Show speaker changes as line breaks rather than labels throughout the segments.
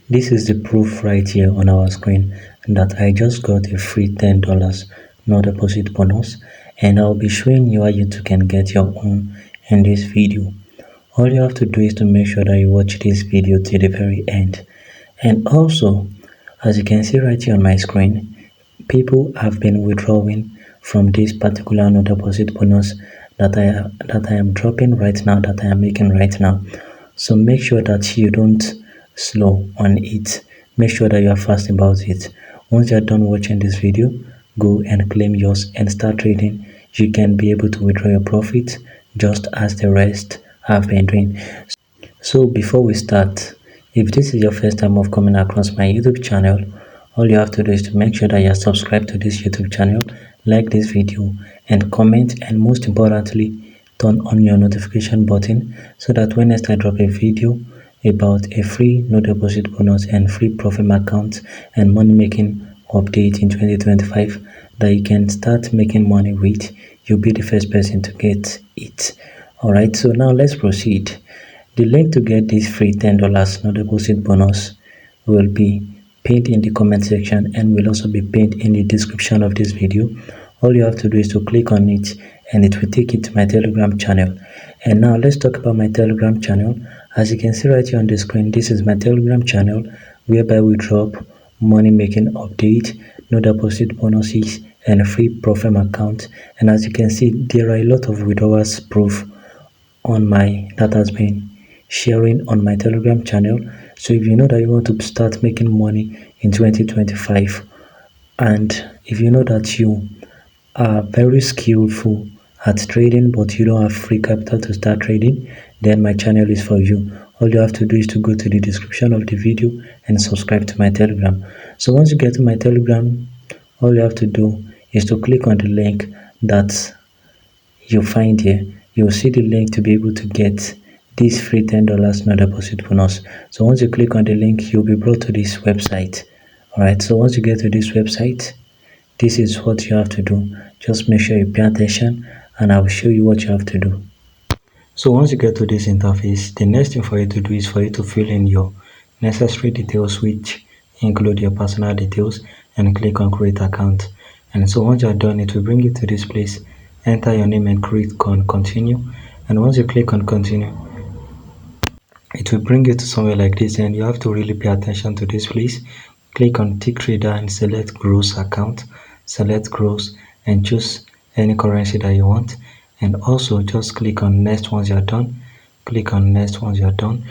This is the proof right here on our screen that I just got a free $10 no deposit bonus, and I'll be showing you how you too can get your own in this video. All you have to do is to make sure that you watch this video till the very end. And also, as you can see right here on my screen, people have been withdrawing from this particular no deposit bonus that I am dropping right now, that I am making right now. So make sure that you don't slow on it. Make sure that you are fast about it. Once you are done watching this video, go and claim yours and start trading. You can be able to withdraw your profit just as the rest have been doing. So before we start, if this is your first time of coming across my YouTube channel, all you have to do is to make sure that you are subscribed to this YouTube channel, like this video, and comment, and most importantly, turn on your notification button so that when next I drop a video about a free no deposit bonus and free profit account and money making update in 2025 that you can start making money with, you'll be the first person to get it. Alright, so now let's proceed. The link to get this free $10 no deposit bonus will be pinned in the comment section and will also be pinned in the description of this video. All you have to do is to click on it and it will take you to my Telegram channel. And now let's talk about my Telegram channel. As you can see right here on the screen, this is my Telegram channel whereby we drop money making update, no deposit bonuses, and a free profit account. And as you can see, there are a lot of withdrawals proof on my that has been sharing on my Telegram channel. So if you know that you want to start making money in 2025, and if you know that you are very skillful at trading but you don't have free capital to start trading, then my channel is for you. All you have to do is to go to the description of the video and subscribe to my Telegram. So once you get to my Telegram, all you have to do is to click on the link that you find here. You'll see the link to be able to get this free $10 no deposit bonus. So once you click on the link, you'll be brought to this website. Alright, so once you get to this website, this is what you have to do. Just make sure you pay attention and I will show you what you have to do. So once you get to this interface, the next thing for you to do is for you to fill in your necessary details, which include your personal details, and click on create account. And so once you are done, it will bring you to this place. Enter your name and click on continue. And once you click on continue, it will bring you to somewhere like this, and you have to really pay attention to this place. Click on tick trader and select gross account. Select gross and choose any currency that you want, and also just click on next once you are done. Click on next once you are done.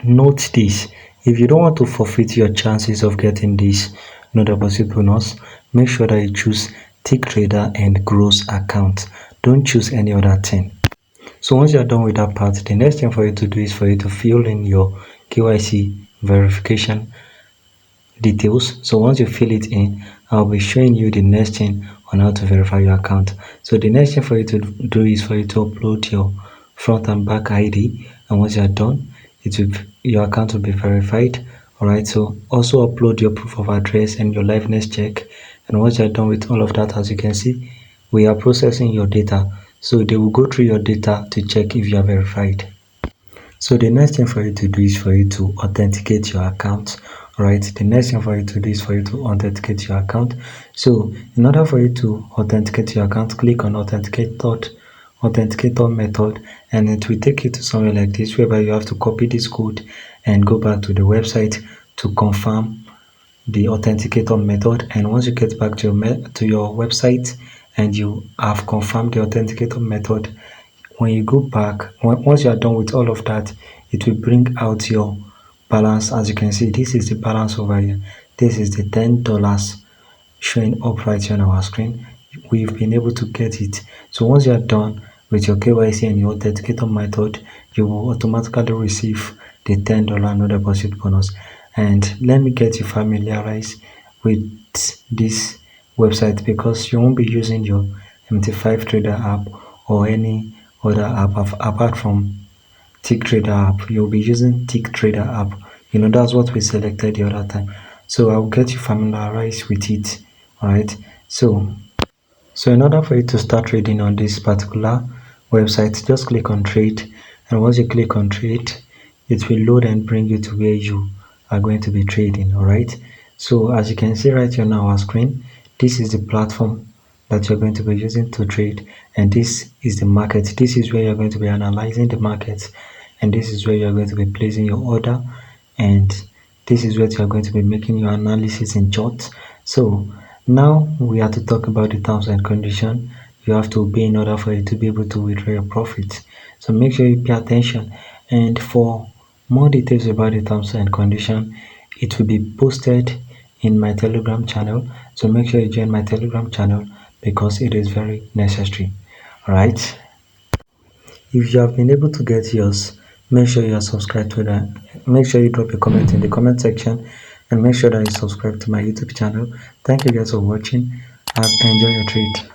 Note this: if you don't want to forfeit your chances of getting this no deposit bonus, make sure that you choose tick trader and gross account. Don't choose any other thing. So once you're done with that part, the next thing for you to do is for you to fill in your KYC verification details. So once you fill it in, I'll be showing you the next thing on how to verify your account. So the next thing for you to do is for you to upload your front and back ID, and once you're done, your account will be verified. Alright, so also upload your proof of address and your liveness check. And once you're done with all of that, as you can see, we are processing your data. So they will go through your data to check if you are verified. So the next thing for you to do is for you to authenticate your account. Alright, the next thing for you to do is for you to authenticate your account. So in order for you to authenticate your account, click on authenticator method, and it will take you to somewhere like this, whereby you have to copy this code and go back to the website to confirm the authenticator method. And once you get back to your website and you have confirmed the authenticator method, when you go back, once you are done with all of that, it will bring out your balance. As you can see, this is the balance over here. This is the $10 showing up right here on our screen. We've been able to get it. So once you are done with your KYC and your authenticator method, you will automatically receive the $10 no deposit bonus. And let me get you familiarized with this website, because you won't be using your MT5 Trader app or any other app apart from Tick Trader app. You'll be using Tick Trader app. That's what we selected the other time. So I'll get you familiarized with it. Alright, so in order for you to start trading on this particular website, just click on trade, and once you click on trade, it will load and bring you to where you are going to be trading. All right. So as you can see right here on our screen, this is the platform that you're going to be using to trade, and this is the market. This is where you're going to be analyzing the market, and this is where you're going to be placing your order, and this is where you're going to be making your analysis in short. So now we have to talk about the terms and condition you have to obey in order for you to be able to withdraw your profits. So make sure you pay attention, and for more details about the terms and condition, it will be posted in my Telegram channel. So make sure you join my Telegram channel because it is very necessary. All right. If you have been able to get yours, make sure you are subscribed to that. Make sure you drop a comment in the comment section, and make sure that you subscribe to my YouTube channel. Thank you guys for watching. Enjoy your trade.